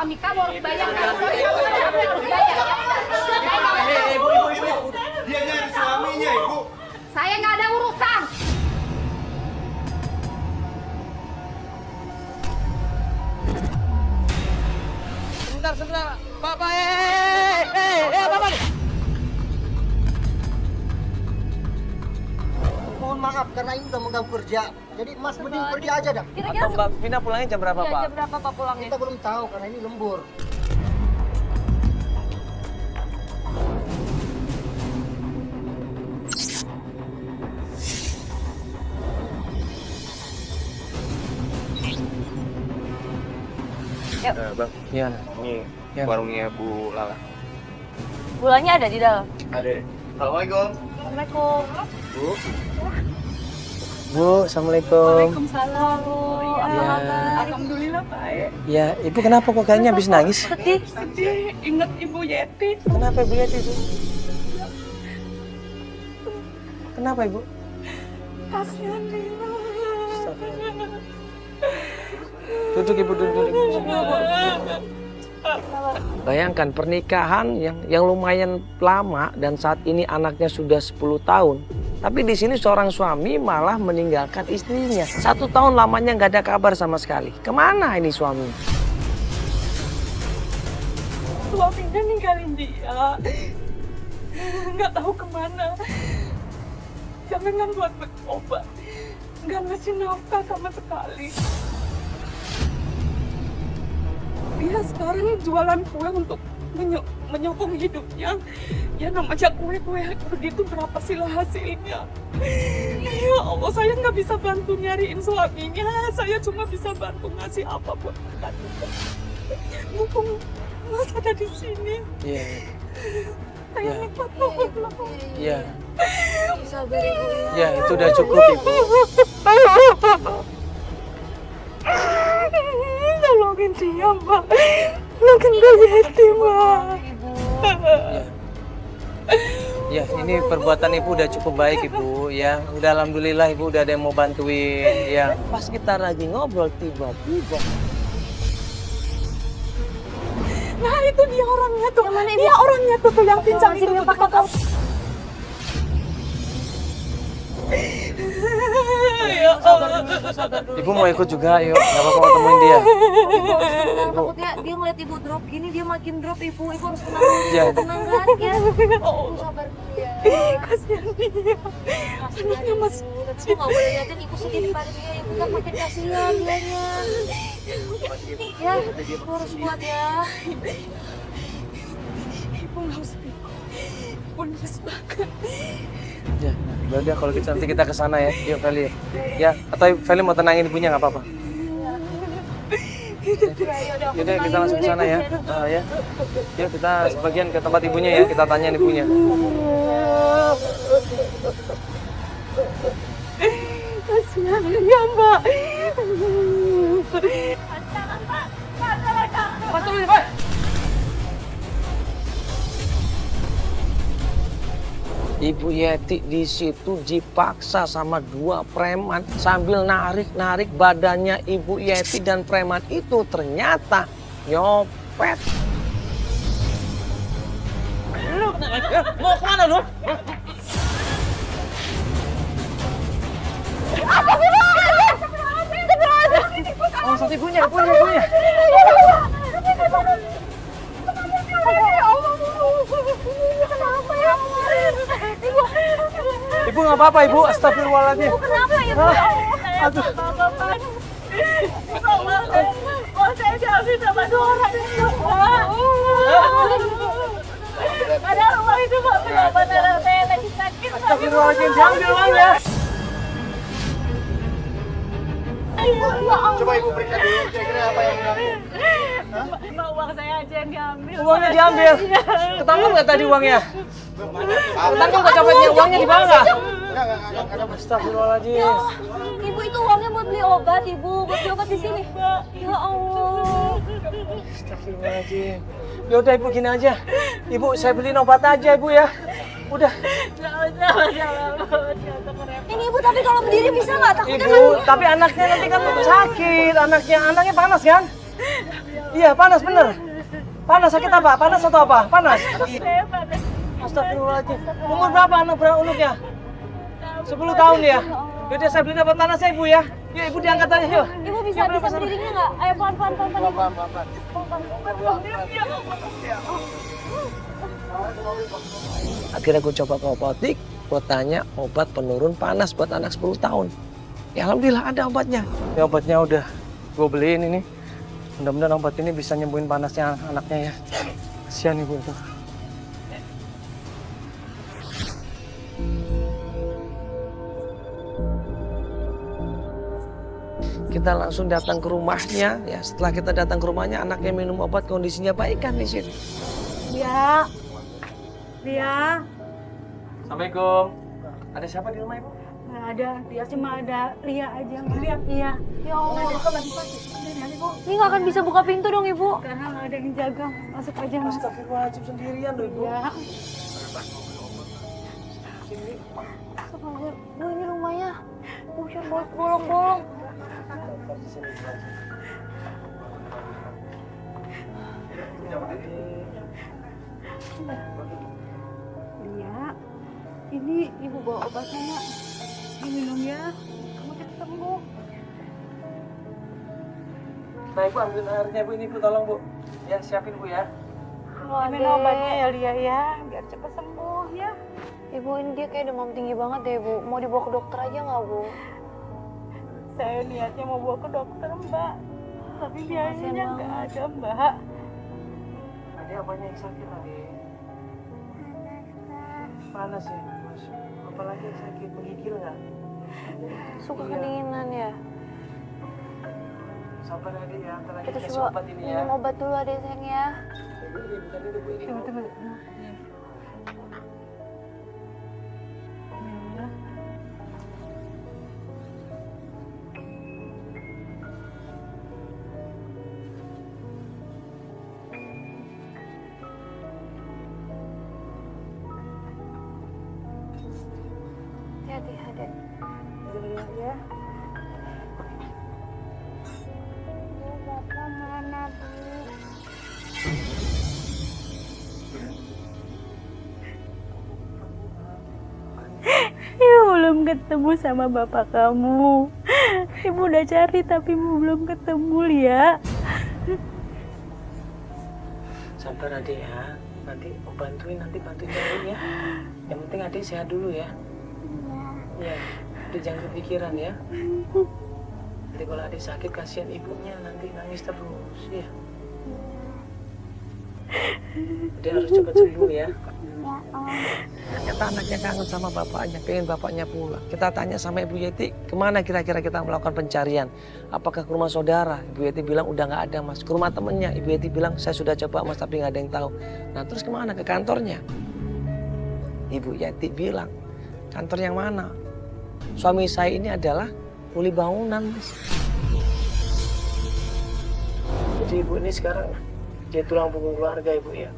suami kamu harus bayar. Harus bayar. Ibu. Dia nyari suaminya, Ibu. Saya nggak ada urusan. Sebentar. Bapak, Bapak. Mohon maaf karena ini udah mengganggu kerja. Jadi Mas mending pergi aja dah. Atau Mbak Vina pulangnya jam berapa, Pak? Jam berapa Pak pulangnya? Kita belum tahu karena ini lembur. Bang, Iya. ini Ya. warungnya Bu Lala. Bulannya ada di dalam. Ada. Assalamualaikum. Assalamualaikum. Bu. Bu, Assalamualaikum. Waalaikumsalam Bu. Ya. Alhamdulillah baik. Ya, Ibu kenapa kok kayaknya habis nangis? Sedih. Sedih ingat Ibu Yeti. Kenapa Ibu Yati itu? Kenapa Ibu? Kasihan dia. Duduk Ibu, duduk. Bayangkan pernikahan yang lumayan lama dan saat ini anaknya sudah 10 tahun. Tapi di sini seorang suami malah meninggalkan istrinya. 1 tahun lamanya nggak ada kabar sama sekali. Kemana ini suami? Suaminya ninggalin dia. Nggak tahu kemana. Jangan buat obat. Nggak ngasih nafkah sama sekali. Dia sekarang jualan kue untuk menyokong hidupnya. Ya namanya kue begitu berapa sila hasilnya. Ya Allah, saya nggak bisa bantu nyariin suaminya. Saya cuma bisa bantu ngasih apa buat makan. Mumpung Mas ada di sini. Iya. Saya Ya. minta tolong. Iya. Sabar Ibu. Ya, itu udah cukup Ibu. Tolongin dia, Mbak. Tolongin dia Yeti, Mbak. Ya, ini perbuatan Ibu udah cukup baik Ibu ya. Udah alhamdulillah Ibu udah ada yang mau bantuin ya. Pas kita lagi ngobrol tiba-tiba. Nah, itu dia orangnya tuh. Dia orangnya tuh yang pincang itu tuh. Ya Allah. Ibu mau ikut juga, yuk. Gak apa-apa mau temuin dia. Takutnya dia ngeliat Ibu drop gini, dia makin drop Ibu. Ibu harus tenang. Ya. Tenang kan ya. Oh, Sabar dulu ya. kasihan dia. Anaknya Mas. Ibu nggak boleh liatin Ibu sedih di depan dia. Ibu kan makin kasihan dianya. Ya, Ibu harus kuat ya. Ibu harus pulas banget. Ya, udah kalau gitu nanti kita ke sana ya. Yuk Feli. Ya, atau Feli mau tenangin ibunya nggak apa-apa. Yaudah kita langsung ke sana ya. Ya. Yuk kita sebagian ke tempat ibunya ya. Kita tanyain ibunya. Kasihan dia, Mbak. Ibu Yeti di situ dipaksa sama 2 preman sambil narik-narik badannya Ibu Yeti dan preman itu ternyata nyopet. Lu mau kemana lu? Oh, satu ibunya. Ibu nggak apa-apa Ibu, astagfirullahaladzim. Ibu kenapa ya Bu? Aduh. Oh, saya diambil sama 2 orang itu, Pak. Padahal uang itu Pak benar-benar saya lagi sakit. Astagfirullahaladzim, diambil uangnya. Coba Ibu periksa dulu kira-kira apa yang diambil. Mbak, uang saya aja yang diambil. Uangnya diambil. Ketangkep nggak tadi uangnya? Ketangkep nggak copetnya? Uangnya di mana? Enggak. Astagfirullahaladzim. Ibu itu uangnya buat beli obat Ibu, buat beli obat di sini. Ya Allah. Astagfirullahaladzim. Ya udah Ibu gini aja. Ibu saya beliin obat aja Ibu ya. Udah. Ini Ibu tapi kalau berdiri bisa nggak? Takutnya Ibu, tapi anaknya nanti kan sakit. Anaknya panas kan? Iya, panas bener. Panas, sakit apa? Panas atau apa? Panas. Saya panas. Astagfirullahaladzim. Umur berapa unuknya? 10 tahun ya? Yaudah saya beli dapat panasnya ibu ya. Yuk ibu diangkat aja yuk. Ibu bisa berdirinya nggak? Ayo pelan-pelan. Akhirnya gue coba ke apotik, gue tanya obat penurun panas buat anak 10 tahun. Ya alhamdulillah ada obatnya. Ya obatnya udah gue beliin ini. Mudah-mudahan obat ini bisa nyembuhin panasnya anaknya ya. Kasihan ibu itu. Kita langsung datang ke rumahnya, ya. Setelah kita datang ke rumahnya, anaknya minum obat, kondisinya baik kan di sini. Lia. Assalamualaikum. Ada siapa di rumah ibu? Nggak ada, dia cuma ada Lia aja. Iya. Ya Allah. Ini nggak akan bisa buka pintu dong ibu. Karena nggak ada yang jaga. Masuk aja mas. Astagfirullahaladzim sendirian loh ibu. Ya. Astagfirullah. Bu ini rumahnya. Bukan bolong-bolong. Lia, ini ibu bawa obatnya nak. Diminum ya. Kamu cepat sembuh. Nah ibu ambil airnya bu, ini bu tolong bu. Ya siapin bu ya. Minum obatnya ya Lia ya, biar cepat sembuh ya. Ibu ini dia kayak demam tinggi banget deh bu. Mau dibawa ke dokter aja nggak bu? Saya niatnya mau bawa ke dokter mbak, tapi biayanya nggak ada mbak. Ada apanya yang sakit tadi? Panas ya mas. Apalagi yang sakit, menggigil nggak? Suka kedinginan ya. Sabar adik ya, ntar lagi Kita kasih coba obat ini ya. minum obat dulu adek sayang ya. Ibu ini bukan itu bu, ini. Tunggu. Minum ya. Hati-hati adek. Ya. Bu bapak mana bu? Ibu belum ketemu sama bapak kamu. Ibu udah cari tapi ibu belum ketemu Lia. Sabar adik ya. Nanti bantuin cari ya. Yang penting adik sehat dulu ya. Iya. Adik jangan kepikiran ya. Nanti kalau adik sakit kasihan ibunya nanti nangis terus ya. Adik harus cepat sembuh ya. Ternyata anaknya kangen sama bapaknya, pengen bapaknya pulang. Kita tanya sama Ibu Yeti, kemana kira-kira kita melakukan pencarian? Apakah ke rumah saudara? Ibu Yeti bilang udah nggak ada mas. Ke rumah temennya, Ibu Yeti bilang saya sudah coba mas tapi nggak ada yang tahu. Nah terus kemana? Ke kantornya. Ibu Yeti bilang, kantor yang mana? Suami saya ini adalah kuli bangunan mas. Jadi ibu ini sekarang dia tulang punggung keluarga ibu ya.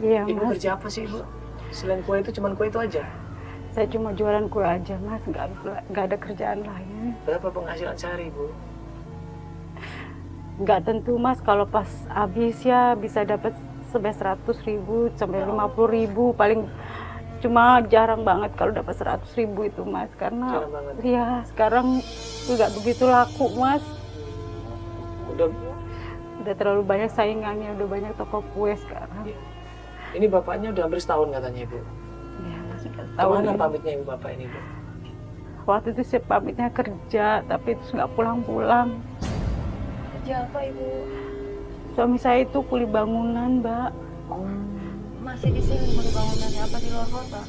Iya Ibu mas. kerja apa sih ibu? Selain kue itu cuman kue itu aja? Saya cuma jualan kue aja mas, nggak ada kerjaan lain. Berapa penghasilan sehari ibu? Nggak tentu mas, kalau pas habis ya bisa dapat sampai 100.000 sampai 50.000 paling. Cuma jarang banget kalau dapat 100.000 itu mas, karena Jarang banget. ya sekarang nggak begitu laku mas. Udah terlalu banyak saingannya, udah banyak toko kue sekarang. Ini bapaknya udah hampir setahun katanya ibu. Ya mas udah tahu. Kemana nih. pamitnya ibu bapak ini bu? Waktu itu saya pamitnya kerja, tapi terus nggak pulang-pulang. Kerja apa ibu? Suami saya itu kuli bangunan mbak. Masih di sini kuli bangunannya apa di luar kota?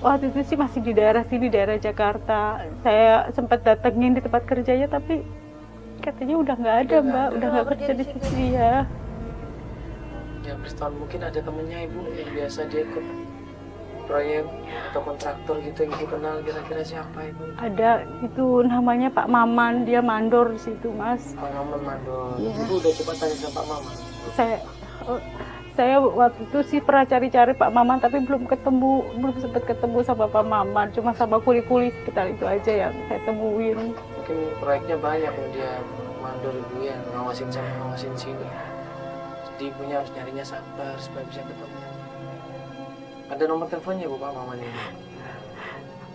Waktu itu sih masih di daerah sini, daerah Jakarta. Saya sempat datengin di tempat kerjanya, tapi katanya udah nggak ada mbak, udah nggak kerja di sini ya. Ya hampir setahun mungkin ada temennya ibu yang biasa dia ikut proyek atau kontraktor gitu yang ibu kenal, kira-kira siapa ibu? Ada itu namanya Pak Maman, dia mandor di situ mas. Pak Maman mandor. Iya. Ibu udah coba tanya sama Pak Maman? Saya waktu itu sih pernah cari-cari Pak Maman tapi belum sempat ketemu sama Pak Maman, cuma sama kuli-kuli sekitar itu aja yang saya temuin. Mungkin proyeknya banyak yang dia mandor ibu ya, ngawasin sana ngawasin sini. Jadi ibunya harus nyarinya sabar supaya bisa ketemu. Ada nomor teleponnya Bu Pak Maman ini?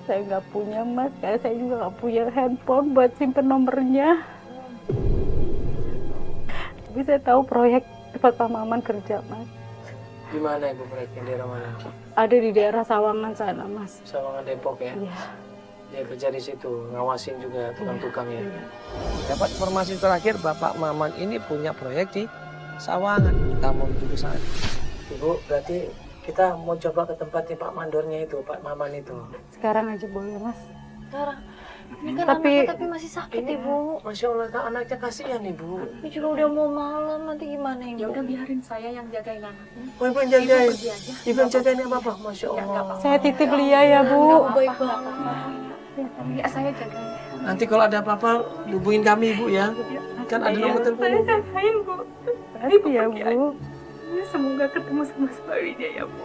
Saya nggak punya Mas, karena saya juga nggak punya handphone buat simpen nomornya. Tapi saya tahu proyek tempat Pak Maman kerja Mas. Di mana Ibu proyeknya, daerah mana? Ada di daerah Sawangan sana Mas. Sawangan Depok ya? Iya. Dia kerja di situ, ngawasin juga tukang-tukang ya. Dapat informasi terakhir Bapak Maman ini punya proyek di Sawangan. Kita mau menuju ke sana. Ibu, berarti kita mau coba ke tempatnya Pak Mandornya itu, Pak Maman itu. Sekarang aja boleh Mas. Sekarang ini kan Tapi- anaknya tapi masih sakit Ibu. Masya Allah, kan anaknya kasihan Ibu. Ini juga udah mau malam, nanti gimana Ibu? Ya udah biarin saya yang jagain anaknya. Oh, Ibu yang jagain. Ibu pergi aja. Ibu yang jagain ya Bapak, Masya Ya, nggak Allah. apa-apa. Saya titip Lia ya Bu. Baik banget. Ya saya jagain. Nanti kalau ada apa-apa, hubungin kami Ibu ya. Kan ada nomor telepon. Saya jagain Bu. Ibu ya Bu. Semoga ketemu sama suaminya ya Bu.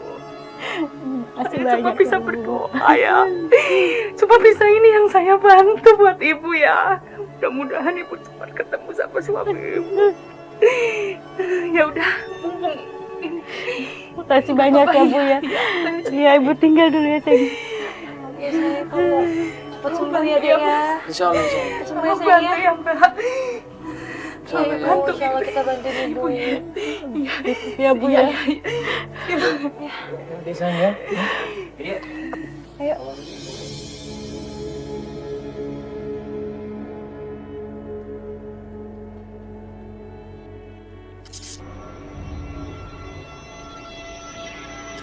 Masih cuma bisa berdoa ya. Cuma bisa ini yang saya bantu buat Ibu ya. Mudah-mudahan Ibu cepat ketemu sama suami Ibu. Ya udah, mumpung ini. Makasih banyak ya Bu ya. Iya Ibu tinggal dulu ya sayang. Ya saya kamu cepat sembuh ya Dek ya. Insya Allah, insya Allah. Sembuh ya sayang ya. Ya Mbak. Iya Ibu, insya Allah kita bantuin Ibu ya. Ya Bu ya. Nanti sayang ya. Iya. Ayo.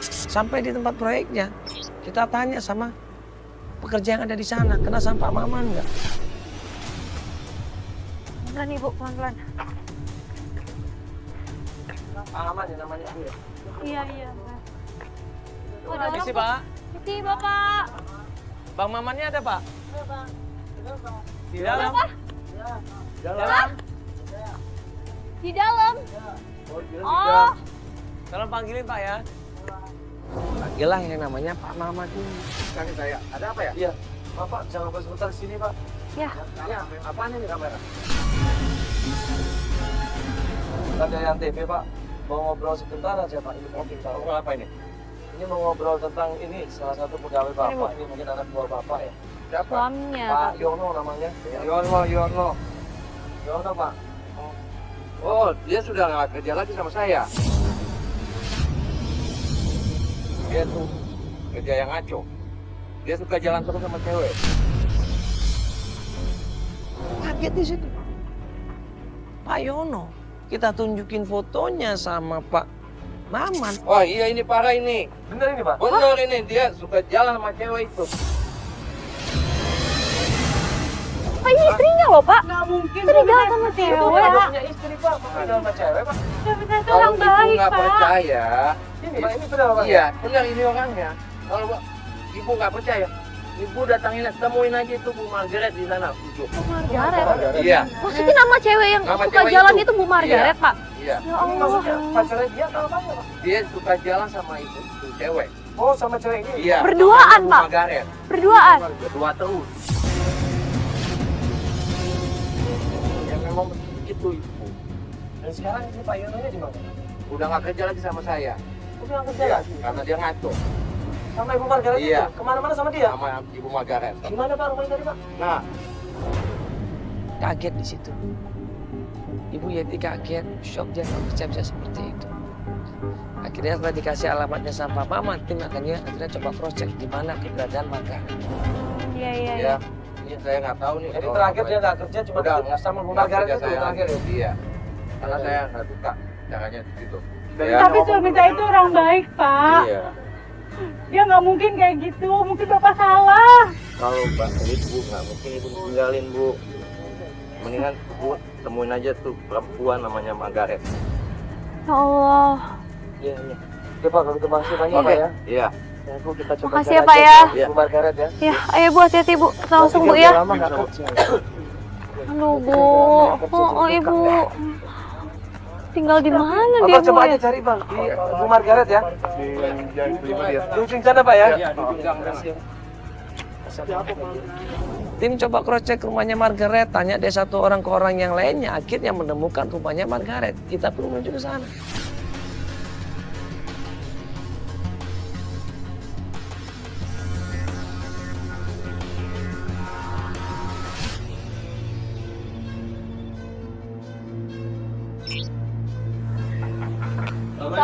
Sampai di tempat proyeknya, kita tanya sama pekerja yang ada di sana, kena sama Pak Maman nggak? Pelan Ibu, pelan-pelan. Pak Maman ya namanya Bu ya? Iya, iya. Oh, ada Permisi orang. Pak, Siti, Bapak. Bang Mamannya ada Pak? Di dalam? Dalam. Di dalam. Oh, di dalam Oh. juga. Tolong panggilin Pak ya. Panggillah yang namanya Pak Maman ini. Kami saya. Ada apa ya? Iya, Bapak jangan ngobrol sebentar di sini Pak. Ya. Ini apaan ini kamera? Ada yang TV Pak, mau ngobrol sebentar aja Pak. Ini mungkin Pak. Ngobrol apa ini? Ini mau ngobrol tentang ini salah satu pegawai Bapak. Ini mungkin anak buah Bapak ya. Siapa? Suaminya. Pak Yono namanya. Yono. Yono Pak. Oh, dia sudah nggak kerja lagi sama saya. Dia tuh kerja yang ngaco. Dia suka jalan terus sama cewek. Kaget di situ. Pak Yono, kita tunjukin fotonya sama Pak Maman. Wah iya ini parah ini. Bener ini Pak? Bener ini dia suka jalan sama cewek itu. Pak, ini istrinya loh, Pak. Nggak mungkin. Istri jalan sama Itu cewek. Pak punya istri Pak, Pak jalan sama cewek Pak. Itu Kalau orang ibu baik, nggak Pak. percaya, Ini Pak, ini benar Pak? iya benar ini orangnya. Kalau ibu nggak percaya, ibu datangin temuin aja itu Bu Margaret di sana. Duduk. Bu Margaret. Iya, Maksudnya nama cewek yang Nama suka cewek jalan itu. itu Bu Margaret, Pak? iya. Ya Ini maksudnya Allah. pacarnya dia atau apa Pak? Dia suka jalan sama itu cewek. Oh sama cewek ini? Iya. Berduaan, Bu Pak. Margaret. Berduaan. Berdua terus. Ya memang begitu Ibu. Dan sekarang ini Pak Yononya di mana? Udah nggak kerja lagi sama saya. Udah nggak kerja Iya, lagi? karena dia ngaco Sama Ibu Margaret Iya. itu? Kemana-mana sama dia? sama Ibu Margaret. Gimana Pak rumahnya tadi Pak? Nah, Kaget di situ. Ibu Yeti kaget, shock dia nggak percaya bisa seperti itu. Akhirnya setelah dikasih alamatnya sama Pak Maman, tim akhirnya coba cross check di mana keberadaan Margaret. Iya, iya, iya. ya, ini saya nggak tahu nih. Jadi kalau terakhir apa dia ya. nggak kerja cuma Udah, duduk sama Bu nggak Margaret kerja itu saya terakhir ya. Iya, karena saya nggak suka caranya gitu. Dari Ya. Tapi suami saya itu orang baik, Pak. Iya. Dia nggak mungkin kayak gitu. Mungkin Bapak salah. Kalau Mbak Ibu nggak mungkin Ibu tinggalin Bu. Mendingan Bu temuin aja tuh perempuan namanya Margaret. Ya Allah. Iya, iya. Oke Pak, kalau gitu makasih banyak Pak ya. Iya. Ya Bu, kita coba Makasih cari ya, Pak, aja ya. Bu Margaret ya. Ya, ayo Bu, hati-hati Bu. Kita langsung Bu Nanti dia ya. lama nggak kerja. Aduh Bu. Oh, Ibu. Tinggal di mana Bapak dia Bu coba ya? aja cari Bang, di Bu Margaret ya. Di ujung sana Pak ya. Iya, Makasih ya. Tim coba cross check rumahnya Margaret, tanya deh satu orang ke orang yang lainnya, akhirnya menemukan rumahnya Margaret. Kita pun menuju ke sana.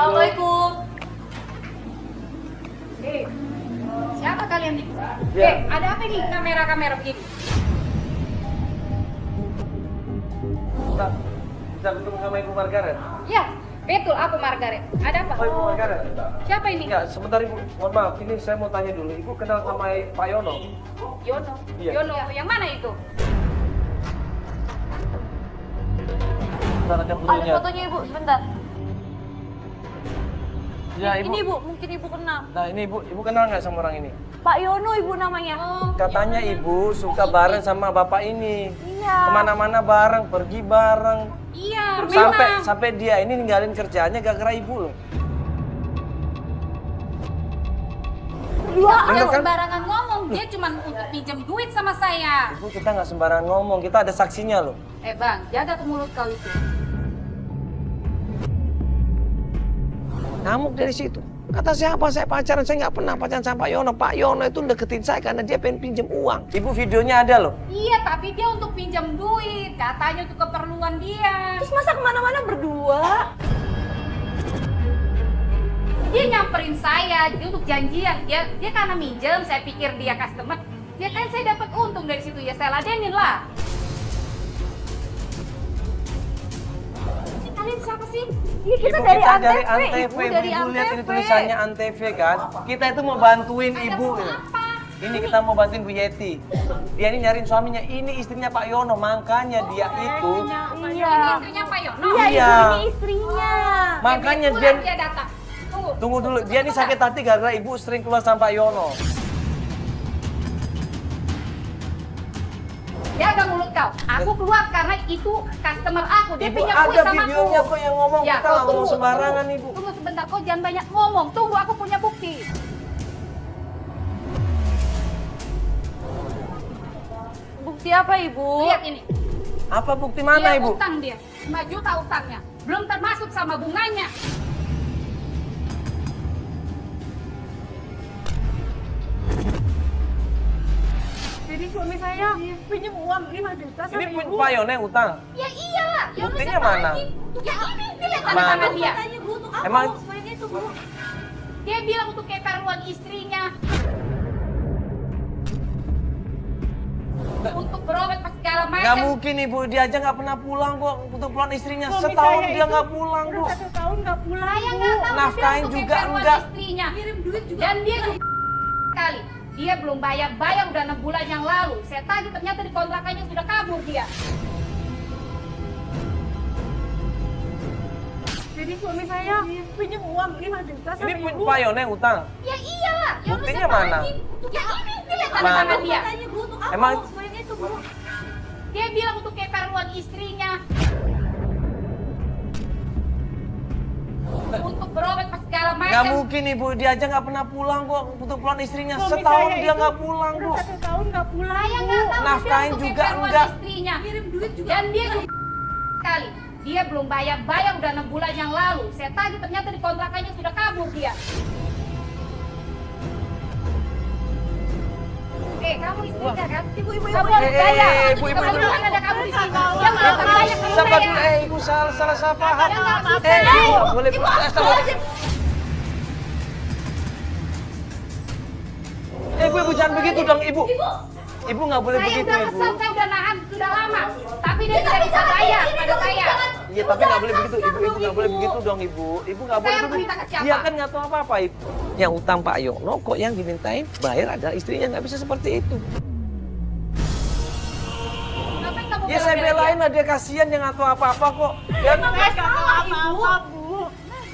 Assalamualaikum. Siapa kalian nih? Ya. Ada apa nih kamera-kamera begini? Bisa ketemu sama Ibu Margaret? Ya, betul aku Margaret. Ada apa? Oh, Ibu Margaret. Siapa ini? Enggak, sebentar Ibu. Mohon maaf, ini saya mau tanya dulu. Ibu kenal sama Pak Yono? Yono. Iya. Yono, yang mana itu? Sebentar, ada Ada fotonya. fotonya Ibu, sebentar. Ya, Ibu. Ini Ibu, mungkin Ibu kenal. Nah, ini Ibu kenal nggak sama orang ini? Pak Yono Ibu namanya. Katanya Ibu suka bareng sama Bapak ini. Iya. Kemana-mana bareng, pergi bareng. Iya, Sampai dia ini ninggalin kerjaannya gara-gara Ibu loh. Duaan. Bener kan? sembarangan ngomong. Dia cuma untuk pinjam duit sama saya. Ibu, kita nggak sembarangan ngomong, kita ada saksinya loh. Bang, jaga ke mulut kau itu. Ngamuk dari situ. Kata siapa saya pacaran, saya nggak pernah pacaran sama Pak Yono. Pak Yono itu deketin saya karena dia pengen pinjam uang. Ibu, videonya ada loh. Iya, tapi dia untuk pinjam duit. Katanya untuk keperluan dia. Terus masa kemana-mana berdua? Dia nyamperin saya, dia untuk janjian. Dia karena minjem, saya pikir dia customer. Ya kan saya dapat untung dari situ, ya saya ladenin lah. Ini kalian siapa sih? Iya, kita Ibu, dari kita Antv. dari Antv. Ibu Ibu, dari Ibu lihat ini Antv. tulisannya Antv kan. Kita itu mau bantuin Ada Ibu. mau apa? Ini kita mau bantuin Bu Yeti. Dia ini nyariin suaminya. Ini istrinya Pak Yono. Makanya dia itu. Iya. Ini istrinya Pak Yono. Iya, Iya. Ibu ini istrinya. Makanya Jadi dia. pulang dia datang. Tunggu dulu. Dia ini sakit hati gara-gara Ibu sering keluar sama Pak Yono. Jaga mulut kau. Aku keluar karena itu customer aku. Dia Ibu, pinjam duit ada sama aku. videonya kok yang ngomong. Ya, Kita kau nggak mau tunggu, sembarangan tunggu. Ibu. Tunggu sebentar, kau jangan banyak ngomong. Tunggu, aku punya bukti. Bukti apa Ibu? Lihat ini. Apa bukti mana Dia Ibu? utang dia. 5 juta utangnya. Belum termasuk sama bunganya. Jadi suami saya pinjam uang 5 juta sama Ini ibu. Pak Yono yang utang. Ya iyalah. Ya udah Buktinya siapa mana? lagi? Ya ini, dilihat tanda Mana? tangan dia. Tanya Bu, untuk apa Emang- uang sebanyak itu Bu? Dia bilang untuk keperluan istrinya. Untuk berobat pas segala Nggak macam. mungkin Ibu. Dia aja nggak pernah pulang kok. Untuk pulang istrinya. Suami Setahun saya dia itu nggak pulang Bu. Udah 1 tahun nggak pulang Saya Bu. nggak tahu. dia Nafkahin untuk juga keperluan enggak. Istrinya. Kirim duit juga. Dan dia juga sekali. Dia belum bayar udah 6 bulan yang lalu. Saya tagih ternyata di kontrakannya sudah kabur dia. Jadi suami saya pinjam uang 5 juta sama Ini ibu. Pak Yono yang utang. Ya iyalah. Ya udah Buktinya siapa mana? lagi? Ya ini, dilihat tanda Mana? tangan dia. Tanya Bu, untuk apa Emang- uang sebanyak itu Bu? Dia bilang untuk keperluan istrinya. Untuk berobat pas segala Nggak macam. mungkin Ibu. Dia aja nggak pernah pulang kok. Untuk pulang istrinya. Suami Setahun saya dia itu nggak pulang Bu. Udah 1 tahun nggak pulang Saya Bu. nggak tahu. Nafkahin dia untuk juga keperluan enggak. Istrinya. Kirim duit juga. Dan dia juga sekali. Dia belum bayar udah 6 bulan yang lalu. Saya tagih ternyata di kontrakannya sudah kabur dia. Kamu istrinya kan? Ibu, kamu harus bayar. Ibu. Kebetulan ada kamu di sini. Yang nggak bayar kamu Sabar dulu. bayar. Ibu salah paham. Yang nggak bisa. Ibu nggak boleh. Ibu, Sabar. Ibu jangan begitu dong Ibu. Ibu nggak boleh Saya begitu udah Ibu. kesal, saya udah nahan sudah lama. Tapi dia tidak bisa bayar pada saya. Iya tapi nggak boleh begitu Ibu. Ibu nggak boleh begitu dong Ibu. Ibu nggak boleh Saya begitu. minta ke siapa? Dia kan nggak tahu apa-apa Ibu. Yang utang Pak Yono kok yang dimintain bayar adalah istrinya, nggak bisa seperti itu. Ngapain kamu Ya saya bela-bela belain lah, dia kasihan, dia nggak tahu apa-apa kok. Dan Nggak tahu apa-apa Bu.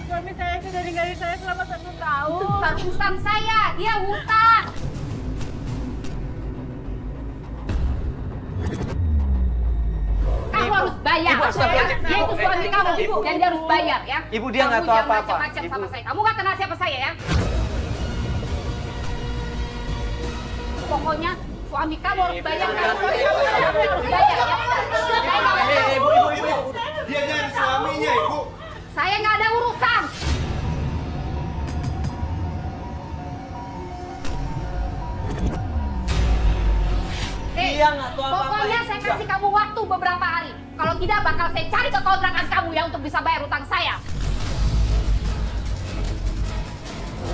Suami saya sudah ninggalin saya selama 1 tahun. Itu bukan urusan saya, dia hutang. Kamu harus bayar. Ibu, astagfirullah. Dia itu suami kamu dan dia harus bayar ya. Ibu, dia nggak Kamu tahu jangan apa-apa. macam-macam Ibu. sama saya. Kamu nggak kenal siapa saya ya. Pokoknya suami kamu harus bayar. Kamu harus bayar ya. Saya nggak- Ibu. Dia nyari suaminya, Ibu. Saya nggak ada urusan. Dia nggak tahu apa-apa. Pokoknya saya kasih kamu waktu beberapa hari. Kalau tidak bakal saya cari ke kontrakan kamu ya untuk bisa bayar utang saya.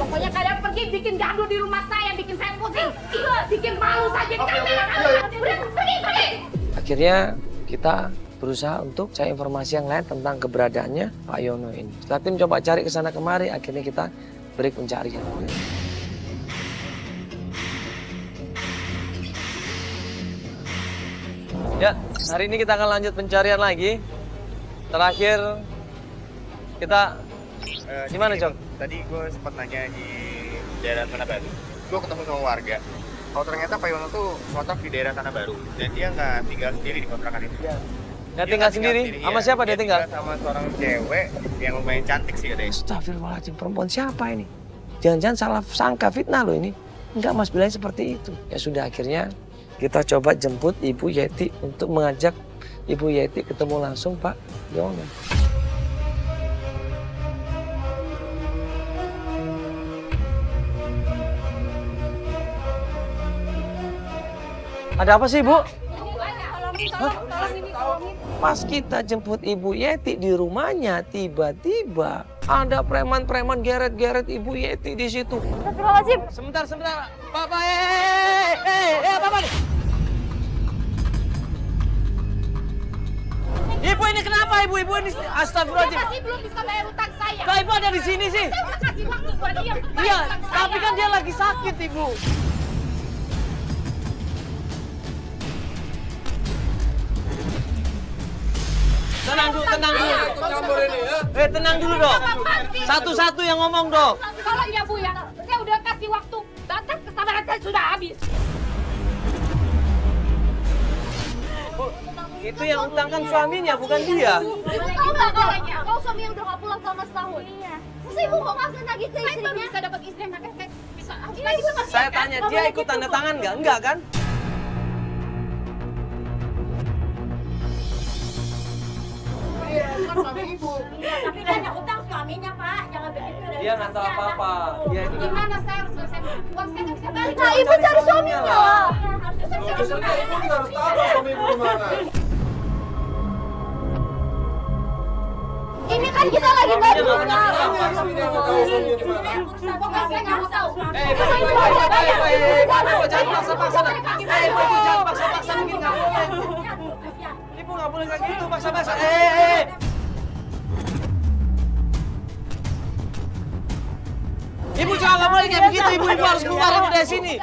Pokoknya kalian pergi bikin gaduh di rumah saya, bikin saya pusing. Bikin malu saja di kamera. Pergi. Akhirnya kita berusaha untuk cari informasi yang lain tentang keberadaannya Pak Yono ini. Setelah tim coba cari ke sana kemari, akhirnya kita break pencarian. Ya, hari ini kita akan lanjut pencarian lagi. Terakhir kita gimana, Cok? Tadi gue sempat nanya di daerah Tanah Baru. Gue ketemu sama warga. Kalau ternyata Pak Yono tuh kontrak di daerah Tanah Baru. Dan dia nggak tinggal sendiri di kontrakan itu. Nggak tinggal sendiri? Sama siapa dia tinggal? Sama seorang cewek yang lumayan cantik sih katanya. Astagfirullahaladzim, perempuan siapa ini? Jangan-jangan salah sangka fitnah loh ini. Enggak, Mas bilangnya seperti itu. Ya sudah, akhirnya kita coba jemput Ibu Yeti untuk mengajak Ibu Yeti ketemu langsung Pak Yono. Ada apa sih, Bu? Pas kita jemput Ibu Yeti di rumahnya, tiba-tiba ada preman-preman geret-geret Ibu Yeti di situ. Astagfirullahaladzim. Sebentar. Bapak, Bapak nih. Ibu ini kenapa, Ibu? Ibu ini Dia astagfirullahaladzim. masih belum bisa bayar utang saya. Kok Ibu ada di sini sih? Saya udah kasih waktu buat dia untuk bayar Iya, utang tapi saya. kan dia lagi sakit, Ibu. Tenang dulu. Tenang dulu dong. Satu-satu yang ngomong dong. Tolong ya Bu ya, saya udah kasih waktu. Batas kesabaran saya sudah habis. Itu yang utang kan suaminya, bukan dia. Ibu tahu nggak kalau suaminya udah nggak pulang selama setahun? Iya. Terus ibu kok maksa lagi ke Saya baru istrinya? bisa dapat istri, makanya saya bisa harus Iya, lagi ibu sama masih- Saya tanya, dia ikut tanda tangan nggak? Enggak kan? Iya, tapi banyak utang suaminya Pak, jangan begitu. Dia nggak tahu apa-apa. Dia itu Gimana saya harus selesai? Uang saya nggak bisa balik. Nah, ibu cari suaminya lah. Ini kan kita lagi baru pulang. Pokoknya saya nggak mau tahu. Jangan paksa-paksa. Jangan paksa-paksa, mungkin nggak boleh. Ibu nggak boleh kayak gitu, paksa-paksa. Ibu jangan nggak boleh kayak begitu, Ibu harus keluar Ibu dari sini.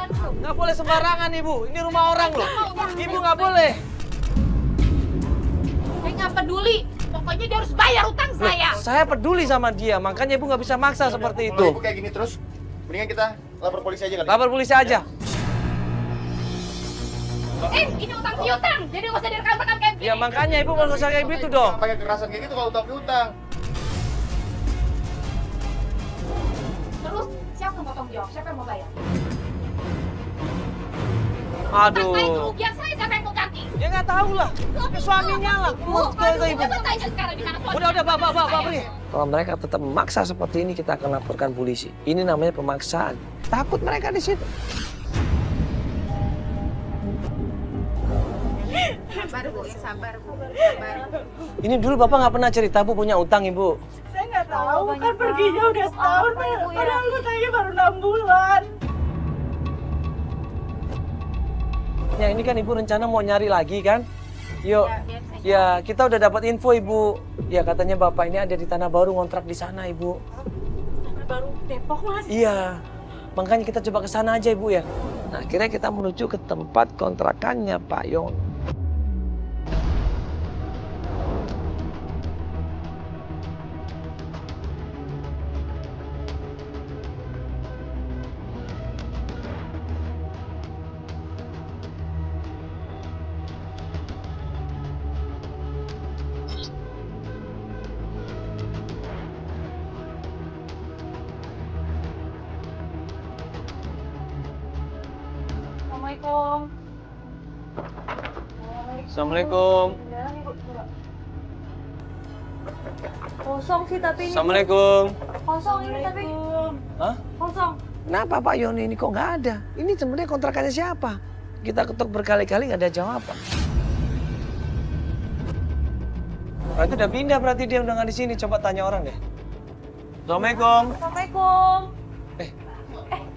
Nggak boleh sembarangan, Ibu. Ini rumah orang loh. Ibu nggak boleh. Saya nggak peduli. Pokoknya dia harus bayar utang saya. Saya peduli sama dia, makanya Ibu nggak bisa maksa seperti Kalau itu. ibu kayak gini terus, mendingan kita lapor polisi aja kali. Lapor polisi aja. Ini utang piutang. Jadi nggak usah direkam-rekam kayak gini. Ya makanya Ibu nggak usah kayak gitu dong. Pakai kekerasan kayak gitu kalau utang piutang. Terus siapa yang mau tanggung jawab? Siapa yang mau bayar? Aduh. Utang saya kerugian saya, siapa yang mau ganti? Ya nggak tahu lah. Suaminya lah. Mau ke Ibu. Coba tanya sekarang di mana suami. Udah, Bapak pergi. Kalau mereka tetap memaksa seperti ini, kita akan laporkan polisi. Ini namanya pemaksaan. Takut mereka di situ. Sabar Bu, ya sabar Bu. Sabar. Ini dulu Bapak nggak pernah cerita Bu punya utang, Ibu. Saya nggak tahu, kan perginya udah setahun, padahal utangnya baru 6 bulan. Ya ini kan Ibu rencana mau nyari lagi kan? Yuk. Ya kita udah dapat info Ibu. Ya katanya Bapak ini ada di Tanah Baru ngontrak di sana Ibu. Tanah Baru Depok Mas. Iya. Makanya kita coba ke sana aja Ibu ya. Nah akhirnya kita menuju ke tempat kontrakannya Pak Yono. Assalamualaikum. Kosong sih tapi ini. Assalamualaikum. Kosong ini tapi. Hah? Kosong. Kenapa Pak Yono ini kok nggak ada? Ini sebenarnya kontrakannya siapa? Kita ketuk berkali-kali nggak ada jawaban. Berarti udah pindah, berarti dia udah nggak di sini. Coba tanya orang deh. Assalamualaikum. Assalamualaikum.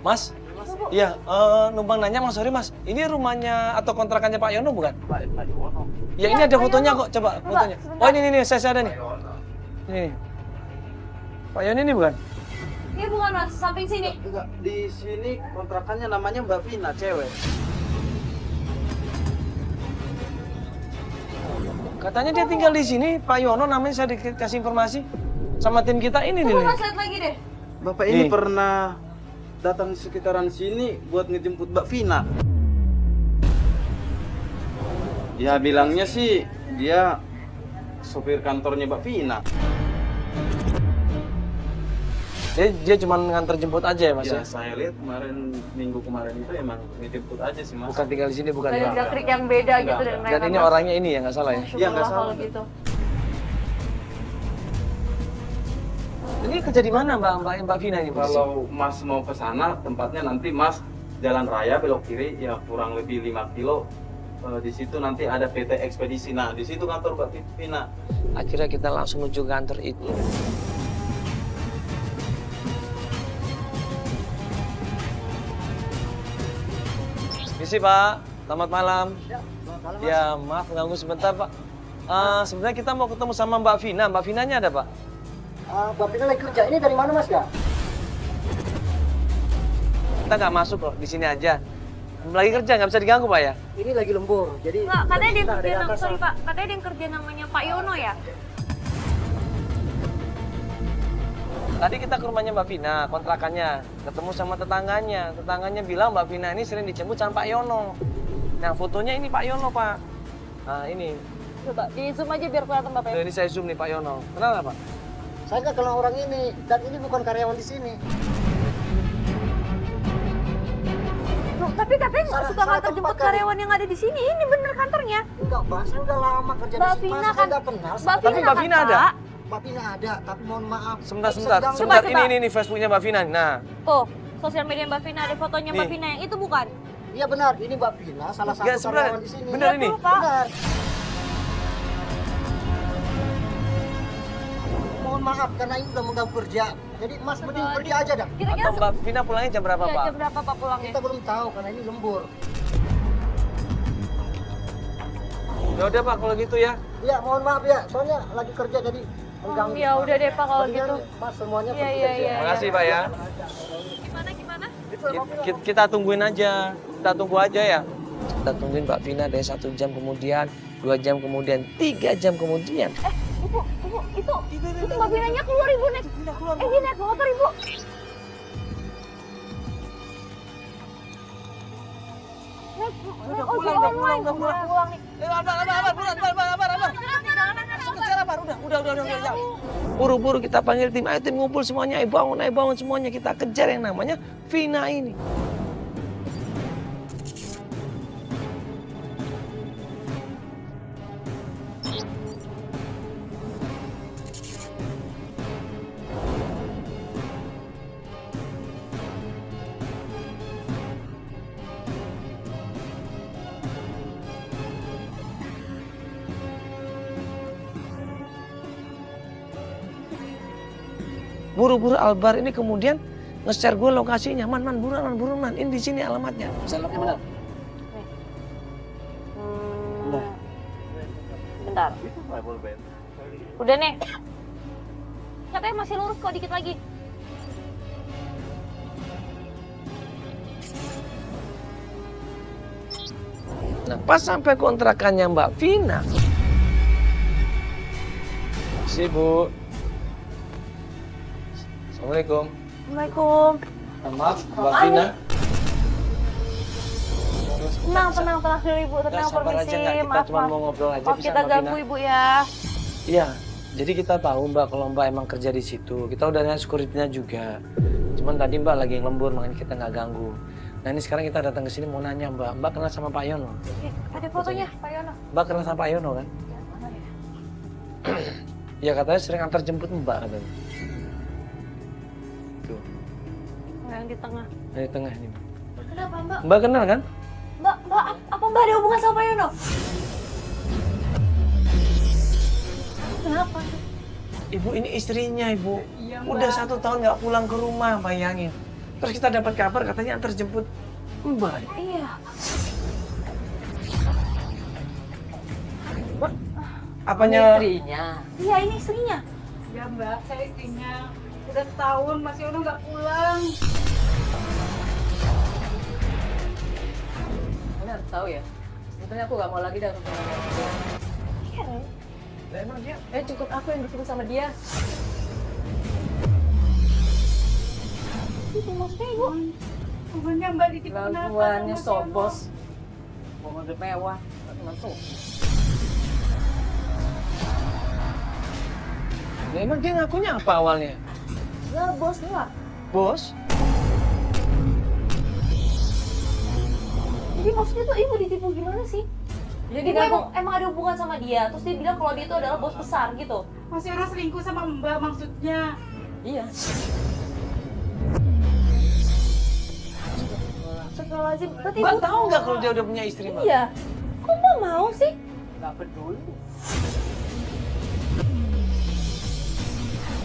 Mas? Iya, numpang nanya Mas, sorry Mas. Ini rumahnya atau kontrakannya Pak Yono bukan? Pak Yono. Ya ini ada fotonya kok, coba fotonya. Oh ini saya ada nih. Ini. Pak Yono ini bukan? Ini bukan Mas, samping sini. Enggak, di sini kontrakannya namanya Mbak Vina, cewek. Katanya dia tinggal di sini, Pak Yono namanya saya dikasih informasi sama tim kita ini nih. Coba Mas lihat lagi deh. Bapak ini pernah datang di sekitaran sini buat ngejemput Mbak Vina. Ya bilangnya sih dia sopir kantornya Mbak Vina. Dia cuma nganter jemput aja ya Mas ya? Saya lihat minggu kemarin itu emang ngejemput aja sih Mas. Bukan tinggal di sini, bukan Dari ya? elektrik yang beda gitu dan mereka. Dan ini orangnya ini ya, nggak salah ya? Iya, nggak salah. Kalau gitu. Ini kerja di mana Mbak Vina ini? Kalau Mas mau ke sana, tempatnya nanti Mas jalan raya belok kiri ya kurang lebih 5 kilo. Di situ nanti ada PT Ekspedisi. Nah, di situ kantor Mbak Vina. Akhirnya kita langsung menuju kantor itu. Misi Pak, selamat malam. Ya maaf ganggu sebentar Pak. Sebenarnya kita mau ketemu sama Mbak Vina. Mbak Vinanya ada Pak? Mbak Vina lagi kerja. Ini dari mana Mas ya? Kita nggak masuk kok, di sini aja. Lagi kerja, nggak bisa diganggu Pak ya? Ini lagi lembur. Jadi Enggak, katanya dia kita ada kerja yang namanya, atasan. sorry Pak, katanya dia yang kerja namanya Pak Yono ya? Tadi kita ke rumahnya Mbak Vina, kontrakannya. Ketemu sama tetangganya. Tetangganya bilang Mbak Vina ini sering dijemput sama Pak Yono. Nah fotonya ini Pak Yono Pak. Nah ini. Coba di zoom aja biar kelihatan Bapak ya. Nah, ini saya zoom nih Pak Yono. Kenal nggak Pak? Saya nggak kenal orang ini dan ini bukan karyawan di sini. Loh, tapi katanya nggak suka Salah nganter jemput tempat kali. karyawan yang ada di sini. Ini bener kantornya. Enggak, Mbak. Saya udah lama kerja Mbak di sini. Vina Mas, kan- saya nggak kenal. Mbak Tapi Mbak kan, Vina ada? Pak? Mbak Vina ada, tapi mohon maaf. Sebentar. Coba. Ini Facebooknya Mbak Vina. Nah, Tuh, sosial media Mbak Vina ada fotonya Mbak Nih. Vina yang itu bukan? Iya benar, ini Mbak Vina salah satu Nggak, sebenarnya. karyawan di sini. Benar ini? Betul, Pak. Benar. Mohon maaf karena ini udah mengganggu kerja. Jadi Mas mending pergi aja dah. Kira-kira atau Mbak Vina pulangnya jam berapa ya, Pak? jam berapa Pak pulangnya? Kita belum tahu karena ini lembur. Ya udah Pak kalau gitu ya. Iya, mohon maaf ya, soalnya lagi kerja jadi mengganggu. Ya udah deh Pak kalau Mendingan, gitu. Mas semuanya Iya, pergi iya, aja. iya. Makasih Pak ya. Gimana? Kita tungguin aja. Kita tunggu aja ya. Kita tungguin Mbak Vina dari 1 jam kemudian, 2 jam kemudian, 3 jam kemudian. Ibu, itu Mbak Vinanya keluar Ibu naik. Dia naik motor Ibu. Udah pulang nih. Udah. Buru-buru kita panggil tim, ayo tim ngumpul semuanya, ayo bangun semuanya. Kita kejar yang namanya Vina ini. Buru-buru Albar ini kemudian nge-share gue lokasinya. Man, buruan man. Ini di sini alamatnya. Salahnya benar. Bentar. Udah nih. Katanya masih lurus kok dikit lagi. Nah, pas sampai kontrakannya Mbak Vina. Si Bu. Assalamualaikum. Assalamualaikum. Maaf, Mbak Vina. Tenang dulu Ibu, tenang Sabar aja, permisi. nggak, kita Maaf, cuma maaf. mau ngobrol aja Maaf bisa kita Mbak ganggu Vina. Ibu ya. Iya, jadi kita tahu Mbak kalau Mbak emang kerja di situ. Kita udah nanya security-nya juga. Cuman tadi Mbak lagi lembur, makanya kita nggak ganggu. Nah ini sekarang kita datang ke sini mau nanya Mbak. Mbak kenal sama Pak Yono? Ada fotonya Pak Yono. Mbak kenal sama Pak Yono kan? Ya katanya sering antar jemput Mbak katanya. Tuh, Yang di tengah. di tengah ini. Kenapa Mbak? Mbak kenal kan? Mbak, apa Mbak ada hubungan sama Pak Yono? Kenapa? Ibu ini istrinya Ibu. Udah 1 tahun nggak pulang ke rumah, bayangin. Terus kita dapat kabar katanya antar jemput Mbak. Iya. Apanya? Istrinya. Iya, ini istrinya. Ya Mbak, saya istrinya. Udah setahun Mas Yono nggak pulang. Kalian harus tahu ya. Sebetulnya aku nggak mau lagi dah hubungan sama dia. Iya, Ren. Lah, emang dia Cukup aku yang disuruh sama dia. Itu maksudnya Ibu. Hubungannya Mbak ditipu kenapa? Laguannya sama Mas sok Yono? bos. Mau mobil mewah, tapi masuk. Lah, emang dia ngakunya apa awalnya? Ya bos lah. Bos? Jadi maksudnya tuh Ibu ditipu gimana sih? Jadi Ibu emang ada hubungan sama dia, terus dia bilang kalau dia itu adalah bos besar gitu. Mas Yono selingkuh sama Mbak maksudnya. Iya. Astagfirullahaladzim, berarti Mbak Ibu tahu nggak kalau dia udah punya istri, Mbak? Iya. Kok Mbak mau sih? Gak peduli.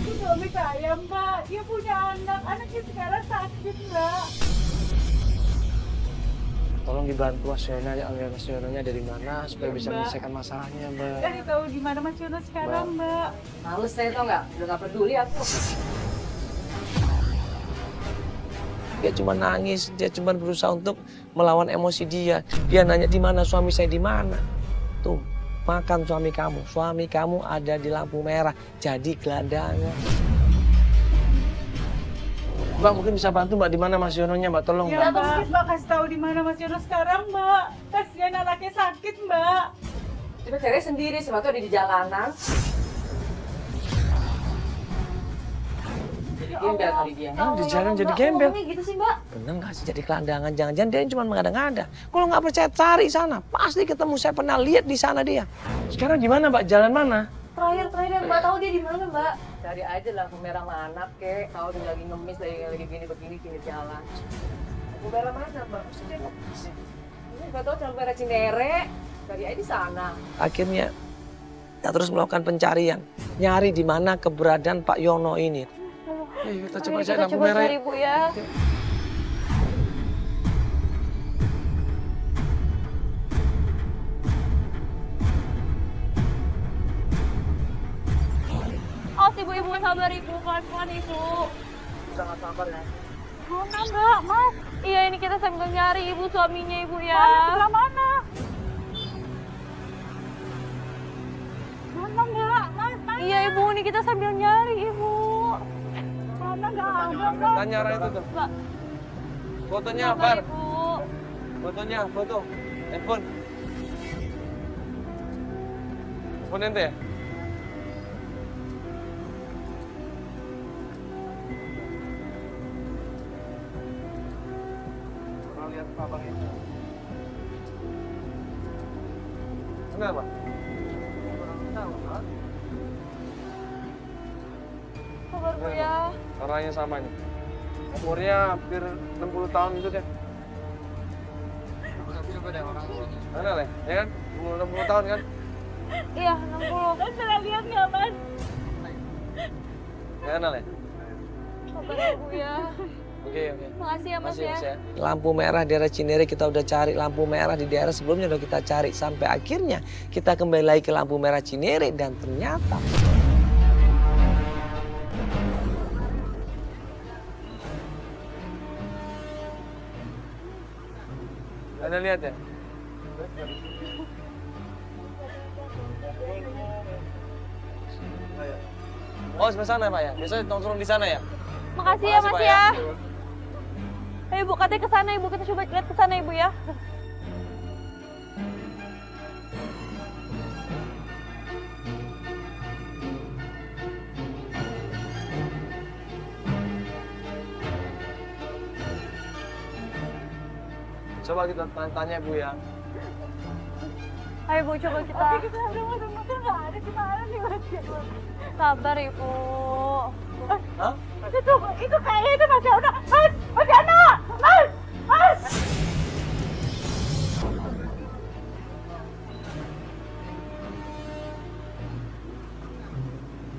Itu suami saya Mbak, dia punya anak, anaknya sekarang sakit Mbak. Tolong dibantu Mas Yono-nya dari mana supaya bisa menyelesaikan masalahnya, Mbak. Cari tahu di mana Mas Yono sekarang Mbak. Males saya tau nggak? Udah gak peduli aku. Dia cuma nangis, dia cuma berusaha untuk melawan emosi dia. Dia nanya di mana suami saya di mana. Tuh, makan suami kamu. Suami kamu ada di lampu merah, jadi gelandangan. Mbak mungkin bisa bantu Mbak di mana Mas Yono-nya, Mbak, tolong Ya Mbak. Mbak kasih tahu di mana Mas Yono sekarang Mbak. Kasihan anaknya sakit Mbak. Coba cari sendiri, siapa tuh ada di jalanan. Jadi gembel kali dia. Di jalan jadi gembel. Ngomongnya gitu sih Mbak. Bener nggak sih jadi gelandangan? Jangan-jangan dia cuma mengada-ngada. Kalau nggak percaya cari sana, pasti ketemu. Saya pernah lihat di sana dia. Sekarang di mana Mbak? Jalan mana? Terakhir yang Mbak tahu dia di mana Mbak? Cari aja lampu merah mana kek. Tahu dia lagi ngemis, lagi begini pinggir jalan. Lampu merah mana Mbak? Maksudnya ini nggak tahu lampu merah Cinere. Cari aja di sana. Akhirnya kita terus melakukan pencarian, nyari di mana keberadaan Pak Yono ini. Kita coba cari lampu merah. Cari Bu ya. Oh, ibu sabar ibu, pelan-pelan ibu. Sangat sabar ya. Mana Mbak, Mas? Iya, ini kita sambil nyari ibu suaminya ibu ya. Mana, sebelah mana? Mana Mbak, Mas? Mana? Iya ibu, ini kita sambil nyari ibu. Mana nggak ada Mbak? Tanya orang itu tuh. Mbak, Fotonya sabar, Bar. ibu. Fotonya, foto. Handphone. Handphone ente ya? Pernah lihat abang itu? Kenapa? Sabar bu ya. Orangnya sama nih. Umurnya hampir 60 tahun gitu deh. Coba deh orang ini. Mana lah, ya kan? Umur 60 tahun kan? Iya, 60. Mas pernah lihat nggak Mas? Ya kenal ya? Sabar ya bu ya. Oke. Makasih ya mas ya. Lampu merah daerah Cinere kita udah cari, lampu merah di daerah sebelumnya udah kita cari. Sampai akhirnya kita kembali lagi ke lampu merah Cinere dan ternyata Anda lihat ya? Oh, sebelah sana Pak ya? Biasanya nongkrong di sana ya? Makasih ya Makasih, mas Pak, ya. ya. Ayo ibu, katanya ke sana ibu, kita coba lihat ke sana ibu ya. Coba kita tanya Bu ya. Ayo ibu, coba kita. Tapi kita udah muter-muter nggak ada di mana nih Mas? Sabar ibu. Hah? Itu kayaknya itu Mas Yono. Mas, Mas Yono, Mas, Mas.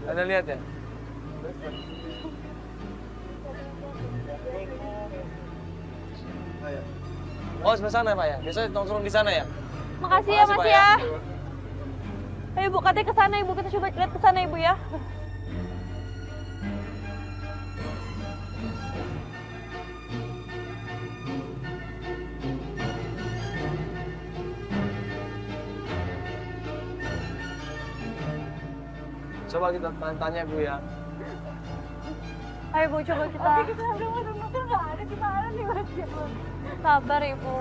Anda lihat ya? Oh, sebelah sana Pak ya? Biasanya nongkrong di sana ya? Makasih ya, Makasih, Mas Pak, ya. ya. Ayo Ibu, katanya ke sana Ibu. Kita coba lihat ke sana Ibu ya. Coba kita tanya Bu ya. Ayo Bu, coba kita. Kita nggak ada di mana nih Mas. Sabar Ibu.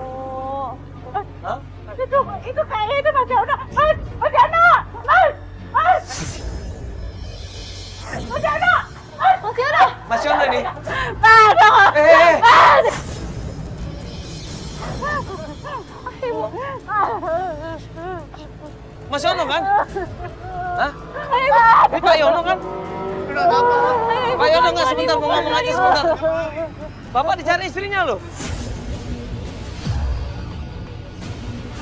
Hah? Itu kayaknya itu Mas Yono. Mas Yono! Mas Yono! Mas Yono! Mas Yono nih. Mas! Ibu. Mas Yono kan? Hah? Ini Pak Yono kan? Pak Yono nggak sebentar, mau ngomong aja sebentar. Bapak dicari istrinya loh.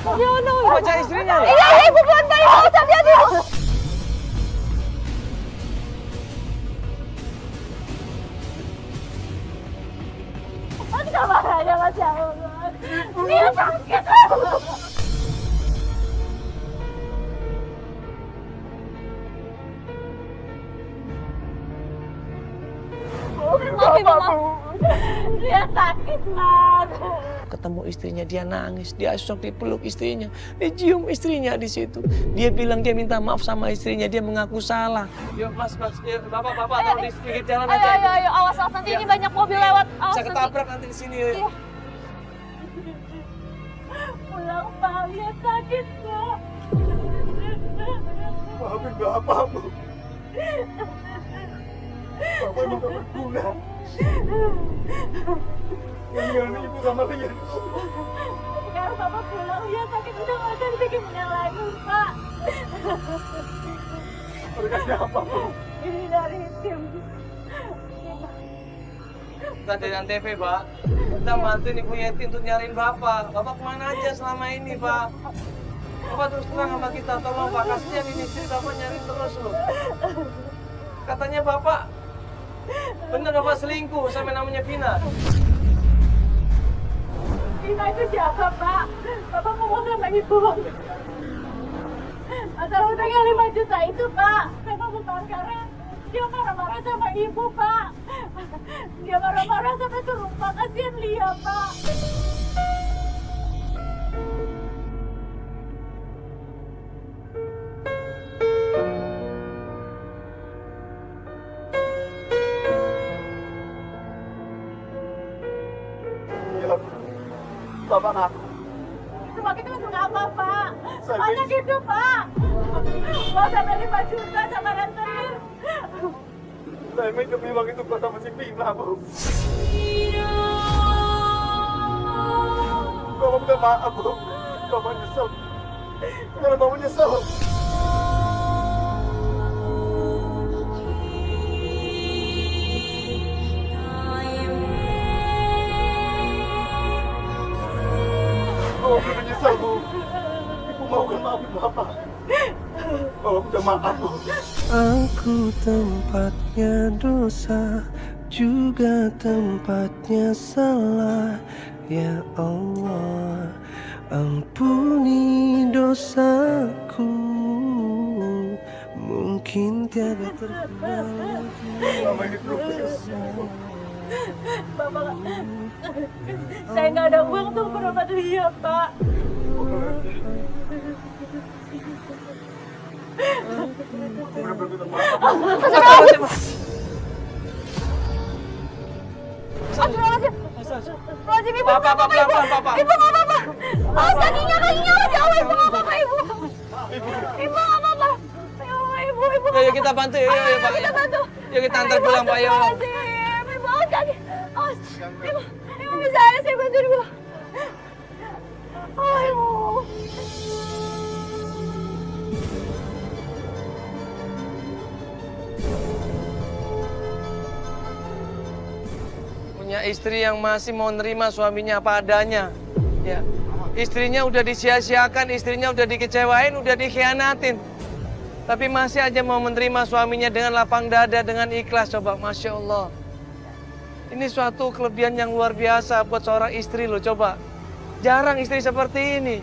Mas Yono. Bapak cari istrinya loh. Iya, Ibu bantai. Hati-hati Ibu. Sabar aja Mas Yono. Dia sakit. Maafin Mama. Dia sakit, Mas. Ketemu istrinya, dia nangis, dia sok dipeluk istrinya, dia cium istrinya di situ. Dia bilang dia minta maaf sama istrinya, dia mengaku salah. Yuk Mas, ya, Bapak taruh di pinggir jalan aja. Ayo, awas nanti ini banyak mobil lewat. Awas Bisa ketabrak nanti di sini. Iya. Pulang Pak, lihat sakit Pak. Maafin Bapak, Bu. Bapak emang gak berguna. Meninggalin Ibu sama Lian. Sekarang Bapak pulang, lihat sakit udah gak ada bikinnya lagi Pak. Berkasnya apa, Bu? Ini dari tim. Kita dari Antv, Pak. Kita bantuin Ibu Yeti untuk nyariin Bapak. Bapak kemana aja selama ini, Pak? Bapak terus terang sama kita, tolong Pak, kasihan ini istri Bapak nyariin terus loh. Katanya Bapak, bener Bapak selingkuh sama namanya Vina. Vina itu siapa Pak? Bapak ngomong sama Ibu. Asal utangnya 5 juta itu Pak. Saya mau utang karena dia marah-marah sama Ibu Pak. Dia marah-marah sampai suruh Pak, kasihan Lia Pak. Bapak ngaku. Cuma kita nggak apa Pak. Saya- Banyak gitu Pak. Mau sampai 5 juta sama rentenir. Saya minjem uang itu buat sama si Vina, Bu. Bapak minta maaf, Bu. Bapak nyesel. Sekarang Bapak nyesel. Bapak belum menyesal, Bu. Ibu mau kan maafin Bapak. Bapak minta maaf, Bu. Aku tempatnya dosa, juga tempatnya salah. Ya Allah, ampuni dosaku. Mungkin tiada terbalik. Bapak ini belum menyesal. Bapak, saya nggak ada uang untuk berobat Lia Pak. Astagfirullahaladzim, Ibu nggak apa-apa, Ibu. Ibu nggak apa-apa. Oh, kakinya jauh, Ibu nggak apa-apa, Ibu. Ibu nggak apa-apa. Ibu. Yuk kita bantu, yuk Pak. Kita bantu. Yuk kita antar pulang Pak, yuk. Astagfirullahaladzim, Ibu, awas kaki. Awas. Ibu bisa aja saya bantu Ibu. Oh, Ibu. Punya istri yang masih mau nerima suaminya apa adanya. Ya. Istrinya udah disia-siakan, istrinya udah dikecewain, udah dikhianatin. Tapi masih aja mau menerima suaminya dengan lapang dada, dengan ikhlas. Coba, Masya Allah. Ini suatu kelebihan yang luar biasa buat seorang istri loh, coba. Jarang istri seperti ini.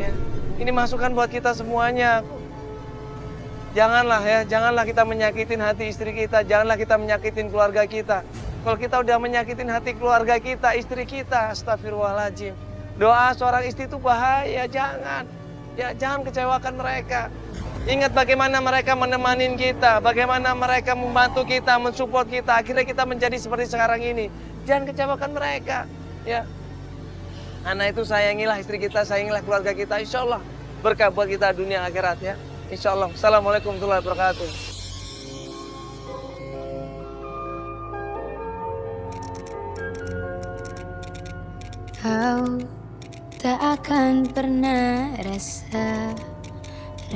Ya. Ini masukan buat kita semuanya. Janganlah ya, janganlah kita menyakitin hati istri kita, janganlah kita menyakitin keluarga kita. Kalau kita udah menyakitin hati keluarga kita, istri kita, astagfirullahaladzim. Doa seorang istri itu bahaya, jangan. Ya, jangan kecewakan mereka. Ingat bagaimana mereka menemanin kita, bagaimana mereka membantu kita, mensupport kita. Akhirnya kita menjadi seperti sekarang ini. Jangan kecewakan mereka. Ya, karena itu sayangilah istri kita, sayangilah keluarga kita. Insya Allah berkah buat kita dunia akhirat ya. Insya Allah. Assalamualaikum warahmatullahi wabarakatuh. Kau tak akan pernah rasa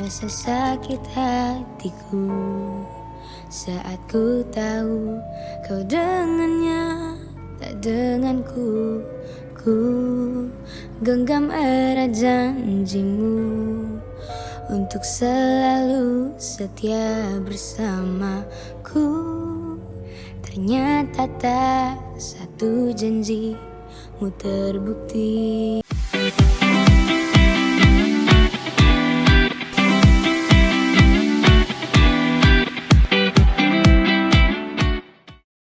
sakit hatiku saat ku tahu kau dengannya tak denganku. Ku genggam erat janjimu untuk selalu setia bersamaku. Ternyata tak satu janjimu terbukti.